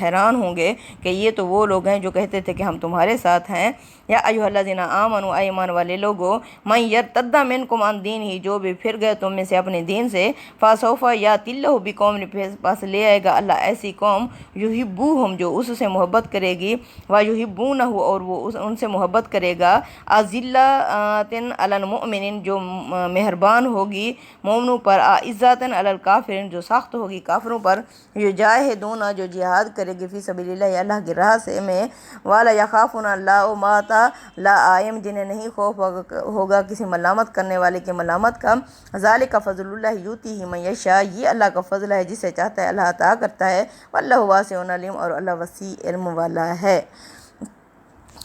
حیران ہوں گے کہ یہ تو وہ لوگ ہیں جو کہتے تھے کہ ہم تمہارے ساتھ ہیں۔ یا ایھا الذین آمنوا، ایمان والے لوگو، من یرتد منکم عن دینہ، جو بھی پھر گئے تم میں سے اپنے دین سے، فسوف یاتی اللہ بقوم، پاس لے آئے گا اللہ ایسی قوم، یحبوہم، جو اس سے محبت کرے گی، ویحبونہ، اور وہ ان سے محبت کرے گا، اذلۃ علی المؤمنین، جو مہربان ہوگی مومنوں پر، اعزۃ علی الکافرین، جو سخت ہوگی کافروں پر، یجاہدون، جو جہاد کرے گی فی سبیل اللہ، اللہ کی راہ سے میں، ولا یخافون لومۃ لائم، جنہیں نہیں خوف ہوگا کسی ملامت کرنے والے کی ملامت کا، ذالک فضل اللہ یؤتیہ من یشاء، یہ اللہ کا فضل ہے جسے چاہتا ہے اللہ عطا کرتا ہے، واللہ واسع علیم، اور اللہ وسیع علم والا ہے۔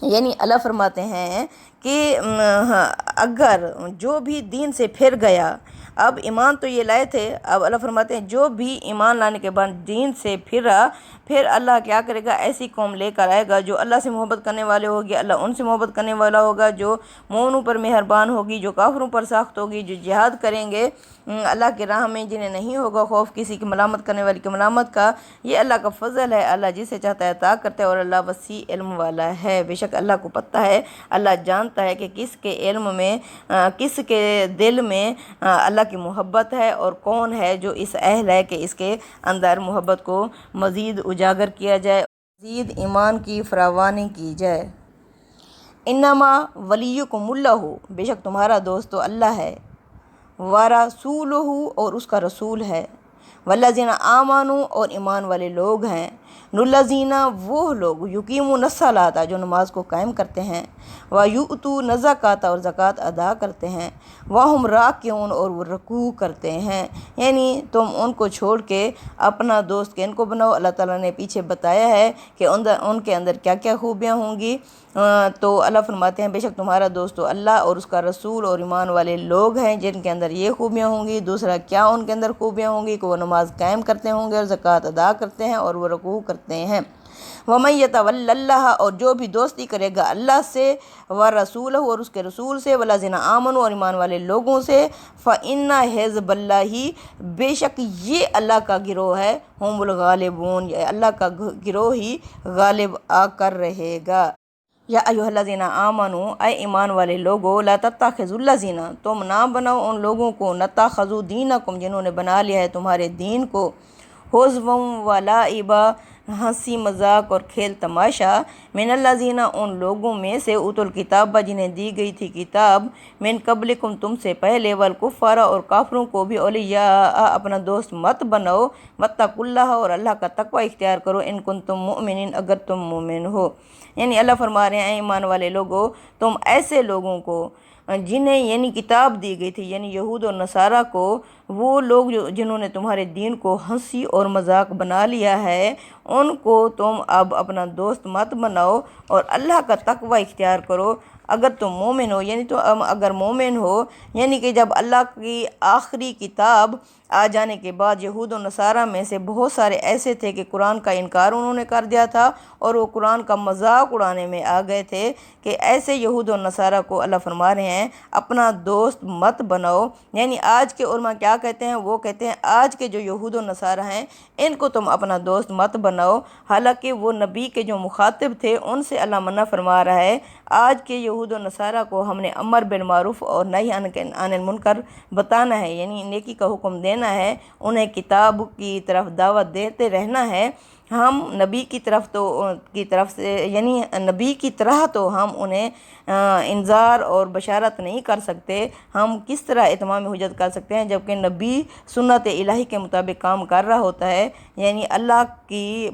یعنی اللہ فرماتے ہیں کہ اگر جو بھی دین سے پھر گیا، اب ایمان تو یہ لائے تھے، اب اللہ فرماتے ہیں جو بھی ایمان لانے کے بعد دین سے پھرا، پھر اللہ کیا کرے گا، ایسی قوم لے کر آئے گا جو اللہ سے محبت کرنے والے ہوگی، اللہ ان سے محبت کرنے والا ہوگا، جو مومنوں پر مہربان ہوگی، جو کافروں پر سخت ہوگی، جو جہاد کریں گے اللہ کی راہ میں، جنہیں نہیں ہوگا خوف کسی کی ملامت کرنے والی کی ملامت کا۔ یہ اللہ کا فضل ہے، اللہ جسے چاہتا ہے عطا کرتا ہے، اور اللہ وسیع علم والا ہے۔ بے شک اللہ کو پتہ ہے، اللہ جانتا ہے کہ کس کے علم میں، کس کے دل میں اللہ کی محبت ہے، اور کون ہے جو اس اہل ہے کہ اس کے اندر محبت کو مزید اجاگر کیا جائے، مزید ایمان کی فراوانی کی جائے۔ انما ولیکم اللہ، بے شک تمہارا دوست تو اللہ ہے، ورسولہ، اور اس کا رسول ہے، والذین آمنوا، اور ایمان والے لوگ ہیں، الذین، وہ لوگ، یقیمون الصلاۃ، جو نماز کو قائم کرتے ہیں، ویؤتون الزکوٰۃ، اور زکوٰۃ ادا کرتے ہیں، وہم راکعون، اور وہ رکوع کرتے ہیں۔ یعنی تم ان کو چھوڑ کے اپنا دوست کن کو بناؤ؟ اللہ تعالیٰ نے پیچھے بتایا ہے کہ ان کے اندر کیا کیا خوبیاں ہوں گی، تو اللہ فرماتے ہیں بے شک تمہارا دوست تو اللہ اور اس کا رسول اور ایمان والے لوگ ہیں جن کے اندر یہ خوبیاں ہوں گی۔ دوسرا کیا ان کے اندر خوبیاں ہوں گی کہ وہ نماز قائم کرتے ہوں گے اور زکوٰۃ ادا کرتے ہیں اور وہ رکوع کرتے ہیں۔ وَمَن يَتَوَلَّ اللَّهَ، اور جو بھی دوستی کرے گا اللہ سے، وَرَسُولَهُ، اور اس کے رسول سے، وَالَّذِينَ آمَنُوا، اور ایمان والے لوگوں سے، فَإِنَّ حِزْبَ اللَّهِ، بے شک یہ اللہ کا گروہ ہے، هُمُ الْغَالِبُونَ، یہ اللہ کا گروہ ہی غالب آ کر رہے گا۔ یا ایھا الذین آمنوا، اے ایمان والے لوگو، لا تتخذوا الذین، تم نہ بناؤ ان لوگوں کو، نتخذوا دینکم، جنہوں نے بنا لیا ہے تمہارے دین کو، ہزوا و لعبا، ہنسی مذاق اور کھیل تماشا، من الذین، ان لوگوں میں سے، اوتوا الکتاب، جنہیں دی گئی تھی کتاب، من قبلکم، تم سے پہلے، والکفار، اور کافروں کو بھی، اولیاء، اپنا دوست مت بناؤ، واتقوا اللہ، اور اللہ کا تقوی اختیار کرو، ان کنتم مؤمنین، اگر تم مومن ہو۔ یعنی اللہ فرما رہے ہیں اے ایمان والے لوگوں، تم ایسے لوگوں کو جنہیں یعنی کتاب دی گئی تھی، یعنی یہود اور نصارہ کو، وہ لوگ جنہوں نے تمہارے دین کو ہنسی اور مذاق بنا لیا ہے، ان کو تم اب اپنا دوست مت بناؤ، اور اللہ کا تقوی اختیار کرو اگر تم مومن ہو۔ یعنی تو اگر مومن ہو، یعنی کہ جب اللہ کی آخری کتاب آ جانے کے بعد یہود و نصارہ میں سے بہت سارے ایسے تھے کہ قرآن کا انکار انہوں نے کر دیا تھا اور وہ قرآن کا مذاق اڑانے میں آ گئے تھے، کہ ایسے یہود و نصارہ کو اللہ فرما رہے ہیں اپنا دوست مت بناؤ۔ یعنی آج کے علماء کیا کہتے ہیں؟ وہ کہتے ہیں آج کے جو یہود و نصارہ ہیں ان کو تم اپنا دوست مت بناؤ، حالانکہ وہ نبی کے جو مخاطب تھے ان سے اللہ منع فرما رہا ہے۔ آج کے یہود و نصارہ کو ہم نے امر بالمعروف اور نہی عن المنکر بتانا ہے، یعنی نیکی کا حکم دینا ہے، انہیں کتاب کی طرف دعوت دیتے رہنا ہے۔ ہم نبی کی طرف سے یعنی نبی کی طرح تو ہم انہیں انذار اور بشارت نہیں کر سکتے، ہم کس طرح اتمام حجت کر سکتے ہیں جبکہ نبی سنت الہی کے مطابق کام کر رہا ہوتا ہے، یعنی اللہ کی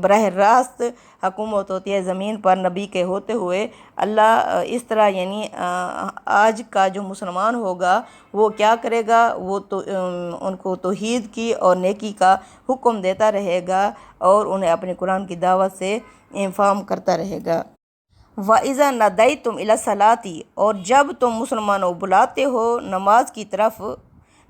براہ راست حکومت ہوتی ہے زمین پر نبی کے ہوتے ہوئے۔ اللہ اس طرح یعنی آج کا جو مسلمان ہوگا وہ کیا کرے گا؟ وہ تو ان کو توحید کی اور نیکی کا حکم دیتا رہے گا اور انہیں اپنے قرآن کی دعوت سے انفارم کرتا رہے گا۔ وَإِذَا نَدَيْتُمْ إِلَى الصَّلَاةِ، اور جب تم مسلمانوں بلاتے ہو نماز کی طرف،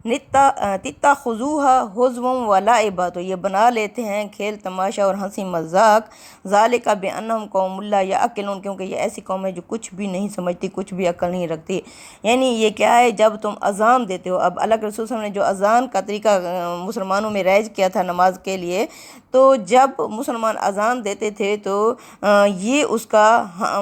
تتخذوها حزوا ولعبا، تو یہ بنا لیتے ہیں کھیل تماشا اور ہنسی مذاق، ذالک بانہم قوم لا یعقلون، کیونکہ یہ ایسی قوم ہے جو کچھ بھی نہیں سمجھتی، کچھ بھی عقل نہیں رکھتی۔ یعنی یہ کیا ہے، جب تم اذان دیتے ہو، اب اللہ کے رسول صلی اللہ علیہ وسلم نے جو اذان کا طریقہ مسلمانوں میں رائج کیا تھا نماز کے لیے، تو جب مسلمان اذان دیتے تھے تو یہ اس کا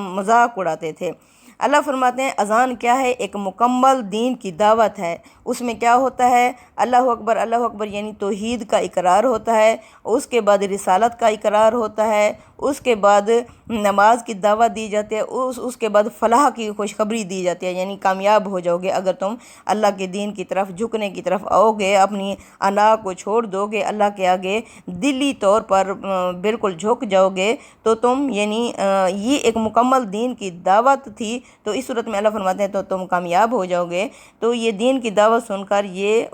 مذاق اڑاتے تھے۔ اللہ فرماتے ہیں اذان کیا ہے، ایک مکمل دین کی دعوت ہے۔ اس میں کیا ہوتا ہے، اللہ اکبر یعنی توحید کا اقرار ہوتا ہے، اس کے بعد رسالت کا اقرار ہوتا ہے، اس کے بعد نماز کی دعوت دی جاتی ہے، اس کے بعد فلاح کی خوشخبری دی جاتی ہے، یعنی کامیاب ہو جاؤ گے اگر تم اللہ کے دین کی طرف جھکنے کی طرف آؤ گے، اپنی انا کو چھوڑ دو گے، اللہ کے آگے دلی طور پر بالکل جھک جاؤ گے، تو تم یعنی یہ ایک مکمل دین کی دعوت تھی، تو اس صورت میں اللہ فرماتے ہیں تو تم کامیاب ہو جاؤ گے۔ تو یہ دین کی دعوت سن کر یہ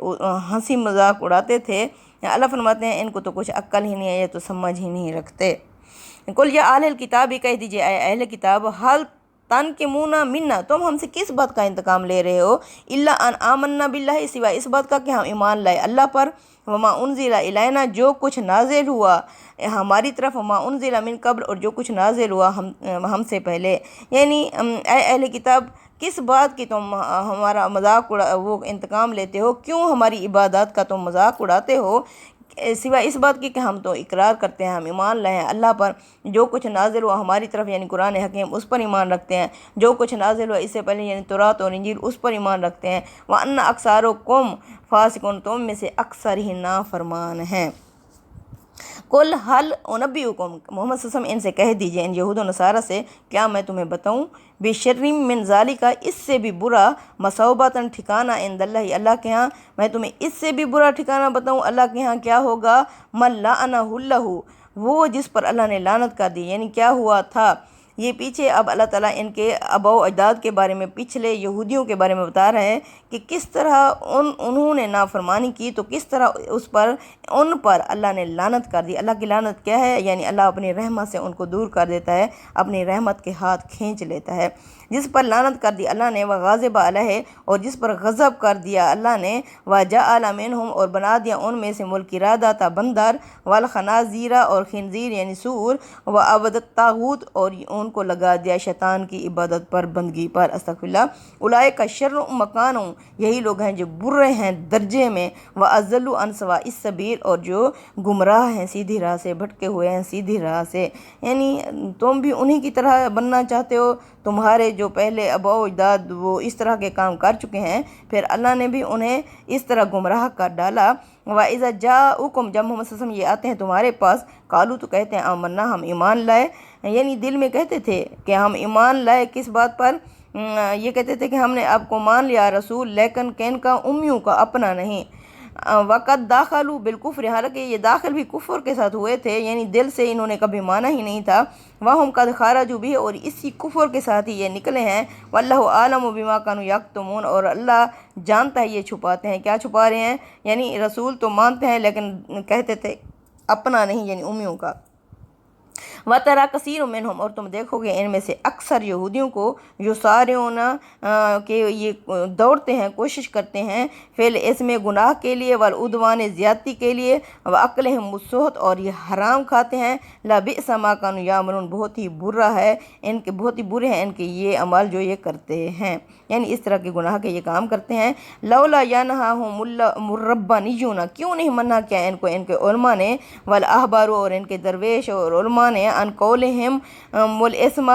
ہنسی مذاق اڑاتے تھے۔ اللہ فرماتے ہیں ان کو تو کچھ عقل ہی نہیں ہے، یہ تو سمجھ ہی نہیں رکھتے۔ قل یا اہل الکتاب، ہی کہہ دیجیے اے اہل کتاب، حل تنقمون منا، تم ہم سے کس بات کا انتقام لے رہے ہو، الا ان آمنا باللہ، سوائے اس بات کا کہ ہم ایمان لائے اللہ پر، وما انزل الینا، جو کچھ نازل ہوا ہماری طرف، وما انزل من قبل، اور جو کچھ نازل ہوا ہم سے پہلے۔ یعنی اے اہل کتاب، کس بات کی تم ہمارا مذاق وہ انتقام لیتے ہو، کیوں ہماری عبادات کا تم مذاق اڑاتے ہو، سوائے اس بات کی کہ ہم تو اقرار کرتے ہیں، ہم ایمان لائے ہیں اللہ پر، جو کچھ نازل ہوا ہماری طرف یعنی قرآن حکیم اس پر ایمان رکھتے ہیں، جو کچھ نازل ہوا اس سے پہلے یعنی تورات اور انجیل اس پر ایمان رکھتے ہیں، وَأَنَّ أَكْثَرَكُمْ فَاسِقُونَ، تم میں سے اکثر ہی نافرمان ہیں۔ قل حل انبئکم، محمد صلی اللہ علیہ وسلم ان سے کہہ دیجئے، ان یہود و نصارہ سے، کیا میں تمہیں بتاؤں، بشر من ذالک، اس سے بھی برا، مثوبۃ، ٹھکانہ، عند اللہ، اللہ کے ہاں، میں تمہیں اس سے بھی برا ٹھکانہ بتاؤں اللہ کے ہاں کیا ہوگا، من لعنہ اللہ، وہ جس پر اللہ نے لعنت کر دی، یعنی کیا ہوا تھا یہ پیچھے اب اللہ تعالیٰ ان کے آباء و اجداد کے بارے میں، پچھلے یہودیوں کے بارے میں بتا رہے ہیں کہ کس طرح انہوں نے نافرمانی کی، تو کس طرح ان پر اللہ نے لعنت کر دی۔ اللہ کی لعنت کیا ہے، یعنی اللہ اپنی رحمت سے ان کو دور کر دیتا ہے، اپنی رحمت کے ہاتھ کھینچ لیتا ہے۔ جس پر لعنت کر دی اللہ نے، وغاضب علیہ، اور جس پر غضب کر دیا اللہ نے، وجعل منہم، اور بنا دیا ان میں سے، القردۃ، بندر، والخنازیر، اور خنزیر یعنی سور، وعبد الطاغوت، اور ان کو لگا دیا شیطان کی عبادت پر، بندگی پر، استغفر اللہ، اولئک شر مکان، یہی لوگ ہیں جو برے ہیں درجے میں، واضل عن سواء السبیل، اور جو گمراہ ہیں سیدھی راہ سے، بھٹکے ہوئے ہیں سیدھی راہ سے۔ یعنی تم بھی انہی کی طرح بننا چاہتے ہو، تمہارے جو پہلے آباء و اجداد وہ اس طرح کے کام کر چکے ہیں، پھر اللہ نے بھی انہیں اس طرح گمراہ کر ڈالا۔ وَإِذَا جَاءُكُمْ، جب محمد صلی اللہ علیہ وسلم یہ آتے ہیں تمہارے پاس، قالوا، تو کہتے ہیں، آمنا، ہم ایمان لائے، یعنی دل میں کہتے تھے کہ ہم ایمان لائے، کس بات پر، یہ کہتے تھے کہ ہم نے آپ کو مان لیا رسول، لیکن کین کا، امیوں کا، اپنا نہیں۔ وقت داخلوا بالکفر، حالانکہ یہ داخل بھی کفر کے ساتھ ہوئے تھے، یعنی دل سے انہوں نے کبھی مانا ہی نہیں تھا، وہم قد خرجوا بھی، اور اسی کفر کے ساتھ ہی یہ نکلے ہیں، واللہ اعلم بما كانوا یکتمون، اور اللہ جانتا ہے یہ چھپاتے ہیں، کیا چھپا رہے ہیں، یعنی رسول تو مانتے ہیں لیکن کہتے تھے اپنا نہیں، یعنی امیوں کا۔ وَتَرَى كَثِيرٌ مِّنْهُمْ، اور تم دیکھو گے ان میں سے اکثر یہودیوں کو، یُسَارِعُونَ، کہ یہ دوڑتے ہیں، کوشش کرتے ہیں، فی الاسم، گناہ کے لیے، والعدوان، زیادتی کے لیے، وَأَكْلِهِمُ السُّحْتَ، اور یہ حرام کھاتے ہیں، لَبِئْسَ مَا كَانُوا يَعْمَلُونَ، بہت ہی برا ہے بہت ہی برے ہیں ان کے یہ عمل جو یہ کرتے ہیں، یعنی اس طرح کے گناہ کے یہ کام کرتے ہیں۔ لولا ينهاهم الربانیون، کیوں نہیں منع کیا ان کو ان کے علماء نے، والاحبار، اور ان کے درویش اور علماء نے، ان قولہم الاسم،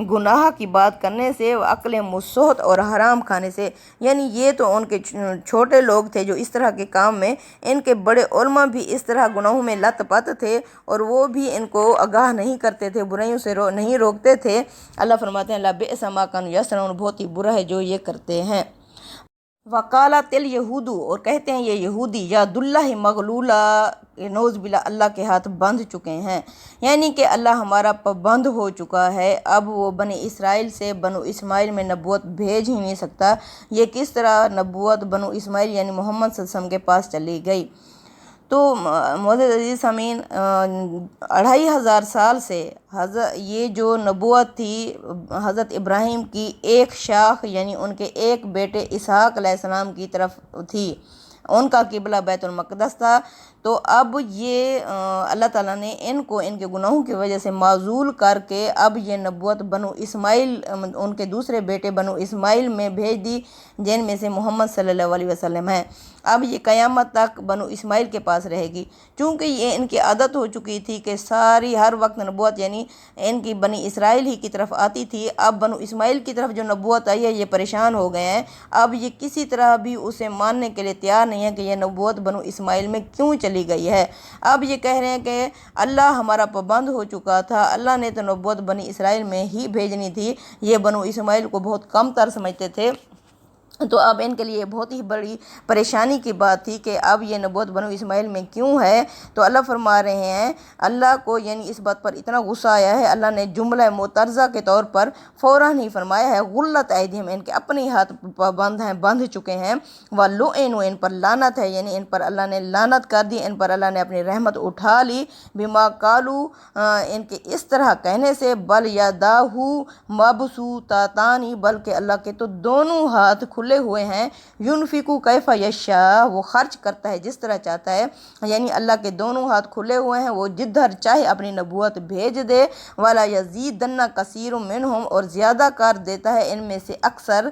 گناہ کی بات کرنے سے، واکلہم السحت، اور حرام کھانے سے، یعنی یہ تو ان کے چھوٹے لوگ تھے جو اس طرح کے کام میں، ان کے بڑے علماء بھی اس طرح گناہوں میں لت پت تھے، اور وہ بھی ان کو آگاہ نہیں کرتے تھے، برائیوں سے نہیں روکتے تھے۔ اللہ فرماتے ہیں لبئس ما كانوا یصنعون، بہت ہی برا ہے جو یہ کرتے ہیں۔ وقالت الیہود، اور کہتے ہیں یہ یہودی، یاد اللہ مغلولہ، نعوذ باللہ، اللہ کے ہاتھ بندھ چکے ہیں، یعنی کہ اللہ ہمارا پابند ہو چکا ہے، اب وہ بنی اسرائیل سے بنو اسماعیل میں نبوت بھیج ہی نہیں سکتا۔ یہ کس طرح نبوت بنو اسماعیل یعنی محمد صلی اللہ علیہ وسلم کے پاس چلی گئی؟ تو معزز عزیز سامعین، 2500 سال سے یہ جو نبوت تھی حضرت ابراہیم کی ایک شاخ، یعنی ان کے ایک بیٹے اسحاق علیہ السلام کی طرف تھی، ان کا قبلہ بیت المقدس تھا۔ تو اب یہ اللہ تعالیٰ نے ان کو ان کے گناہوں کی وجہ سے معزول کر کے اب یہ نبوت بنو اسماعیل ان کے دوسرے بیٹے بنو اسماعیل میں بھیج دی، جن میں سے محمد صلی اللہ علیہ وسلم ہے۔ اب یہ قیامت تک بنو اسماعیل کے پاس رہے گی، چونکہ یہ ان کی عادت ہو چکی تھی کہ ساری ہر وقت نبوت یعنی ان کی بنی اسرائیل ہی کی طرف آتی تھی۔ اب بنو اسماعیل کی طرف جو نبوت آئی ہے یہ پریشان ہو گئے ہیں، اب یہ کسی طرح بھی اسے ماننے کے لیے تیار نہیں ہے کہ یہ نبوت بنو اسماعیل میں کیوں چلی گئی ہے۔ اب یہ کہہ رہے ہیں کہ اللہ ہمارا پابند ہو چکا تھا، اللہ نے تو نبوت بنی اسرائیل میں ہی بھیجنی تھی، یہ بنو اسماعیل کو بہت کم تر سمجھتے تھے۔ تو اب ان کے لیے بہت ہی بڑی پریشانی کی بات تھی کہ اب یہ نبوت بنو اسماعیل میں کیوں ہے۔ تو اللہ فرما رہے ہیں اللہ کو یعنی اس بات پر اتنا غصہ آیا ہے، اللہ نے جملہ معترضہ کے طور پر فوراً ہی فرمایا ہے غلت ایدیہم، ان کے اپنے ہاتھ پابند ہیں، بندھ چکے ہیں، وَلُعِنُوا، ان پر لعنت ہے، یعنی ان پر اللہ نے لعنت کر دی، ان پر اللہ نے اپنی رحمت اٹھا لی، بما قالوا، ان کے اس طرح کہنے سے، بل یداہ مبسوطتان، بلکہ اللہ کے تو دونوں ہاتھ کھلے ہوئے ہیں، ینفقو کیف یشاء، وہ خرچ کرتا ہے جس طرح چاہتا ہے، یعنی اللہ کے دونوں ہاتھ کھلے ہوئے ہیں، وہ جدھر چاہے اپنی نبوت بھیج دے، ولا یزیدن کثیر منہم، اور زیادہ کر دیتا ہے ان میں سے اکثر،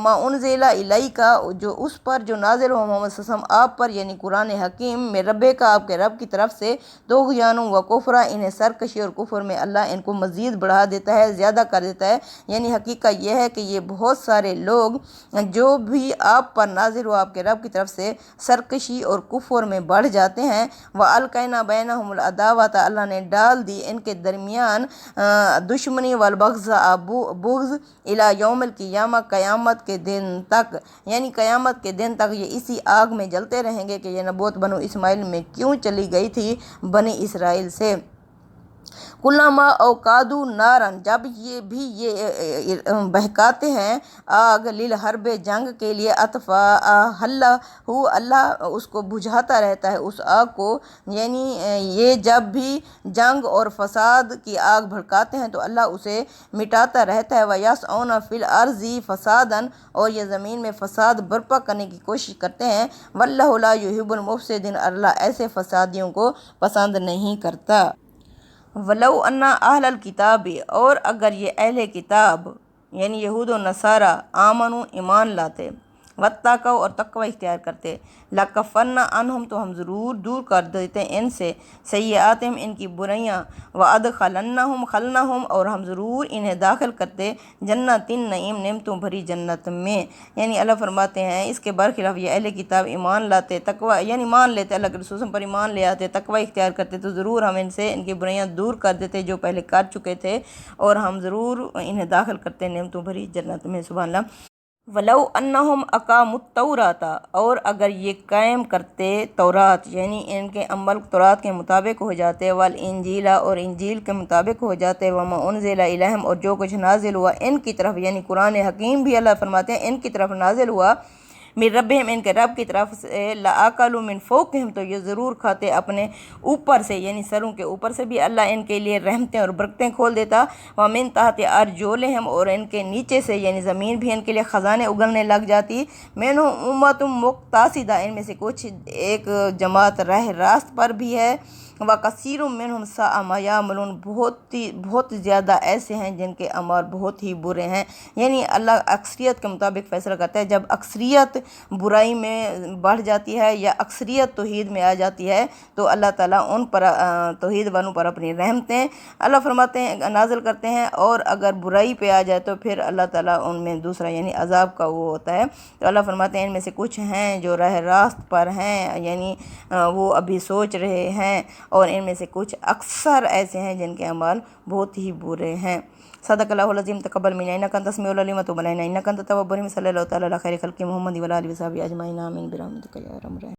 ما انزل الیک، جو اس پر جو نازل ہو محمد صلی اللہ علیہ وسلم آپ پر، یعنی قرآن حکیم میں رب کا، آپ کے رب کی طرف سے، طغیان و کفر، انہیں سرکشی اور کفر میں اللہ ان کو مزید بڑھا دیتا ہے، زیادہ کر دیتا ہے۔ یعنی حقیقت یہ ہے کہ یہ بہت سارے لوگ جو بھی آپ پر نازل ہو آپ کے رب کی طرف سے سرکشی اور کفر میں بڑھ جاتے ہیں۔ وَأَلْقَيْنَا بَيْنَهُمُ الْعَدَاوَةَ، اللہ نے ڈال دی ان کے درمیان دشمنی، والبغضاء، بغض، الی یوم القیامہ، قیامت کے دن تک، یعنی قیامت کے دن تک یہ اسی آگ میں جلتے رہیں گے کہ یہ نبوت بنو اسماعیل میں کیوں چلی گئی تھی بنی اسرائیل سے۔ کلما اوقادو نارن، جب یہ بہکاتے ہیں آگ، للحرب، جنگ کے لیے، اطفاءہا، اللہ اس کو بجھاتا رہتا ہے اس آگ کو، یعنی یہ جب بھی جنگ اور فساد کی آگ بھڑکاتے ہیں تو اللہ اسے مٹاتا رہتا ہے۔ وَيَسْعَوْنَ فِي الْأَرْضِ فَسَادًا، اور یہ زمین میں فساد برپا کرنے کی کوشش کرتے ہیں۔ وَاللَّهُ لَا يُحِبُّ الْمُفْسِدِينَ، اللہ ایسے فسادیوں کو پسند نہیں کرتا۔ وَلَوْ أَنَّ أَهْلَ الْكِتَابِ، اور اگر یہ اہل کتاب یعنی یہود و نصارہ آمنوا، ایمان لاتے، واتقوا، اور تقوی اختیار کرتے، لَكَفَّرْنَا عَنْهُمْ، تو ہم ضرور دور کر دیتے ان سے، سیئاتہم، ان کی برائیاں، خلناہم، اور ہم ضرور انہیں داخل کرتے، جنات النعیم، نعمتوں بھری جنت میں۔ یعنی اللہ فرماتے ہیں اس کے برخلاف یہ اہل کتاب ایمان لاتے، تقوی یعنی مان لیتے، اللہ کے رسول پر ایمان لے آتے، تقوی اختیار کرتے، تو ضرور ہم ان سے ان کی برائیاں دور کر دیتے جو پہلے کر چکے تھے، اور ہم ضرور انہیں داخل کرتے نعمتوں بھری جنت میں۔ سبحان اللہ۔ وَلَوْ أَنَّهُمْ أَقَامُوا التَّوْرَاةَ، اور اگر یہ قائم کرتے تورات، یعنی ان کے عمل تورات کے مطابق ہو جاتے، والانجیل، اور انجیل کے مطابق ہو جاتے، وما انزل الیہم، اور جو کچھ نازل ہوا ان کی طرف، یعنی قرآن حکیم بھی اللہ فرماتے ہیں ان کی طرف نازل ہوا، من ربہم، ان کے رب کی طرف سے، لَأَكَلُوا مِن فَوْقِہِم، تو یہ ضرور کھاتے اپنے اوپر سے، یعنی سروں کے اوپر سے بھی اللہ ان کے لیے رحمتیں اور برکتیں کھول دیتا، وَمِن تحت أَرْجُلِہِم، اور ان کے نیچے سے یعنی زمین بھی ان کے لیے خزانے اگلنے لگ جاتی، مِنْهُمْ أُمَّةٌ مُقْتَصِدَةٌ، ان میں سے کچھ ایک جماعت راہ راست پر بھی ہے، وَكَثِيرٌ مِّنْهُمْ سَاءَ مَا يَعْمَلُونَ، بہت زیادہ ایسے ہیں جن کے اعمال بہت ہی برے ہیں۔ یعنی اللہ اکثریت کے مطابق فیصلہ کرتا ہے، جب اکثریت برائی میں بڑھ جاتی ہے یا اکثریت توحید میں آ جاتی ہے تو اللہ تعالیٰ ان پر توحید والوں پر اپنی رحمتیں اللہ فرماتے ہیں نازل کرتے ہیں، اور اگر برائی پہ آ جائے تو پھر اللہ تعالیٰ ان میں دوسرا یعنی عذاب کا وہ ہوتا ہے۔ تو اللہ فرماتے ہیں ان میں سے کچھ ہیں جو راہ راست پر ہیں، یعنی وہ ابھی سوچ رہے ہیں، اور ان میں سے کچھ اکثر ایسے ہیں جن کے اعمال بہت ہی برے ہیں۔ صدق اللہ العظیم۔ تقبل منا انک انت السمیع العلیم وتب علینا انک انت التواب الرحیم۔ صلی اللہ تعالیٰ علی خیر خلق محمد وعلی آلہ وصحبہ اجمعین، آمین برحمتک یا ارحم الراحمین۔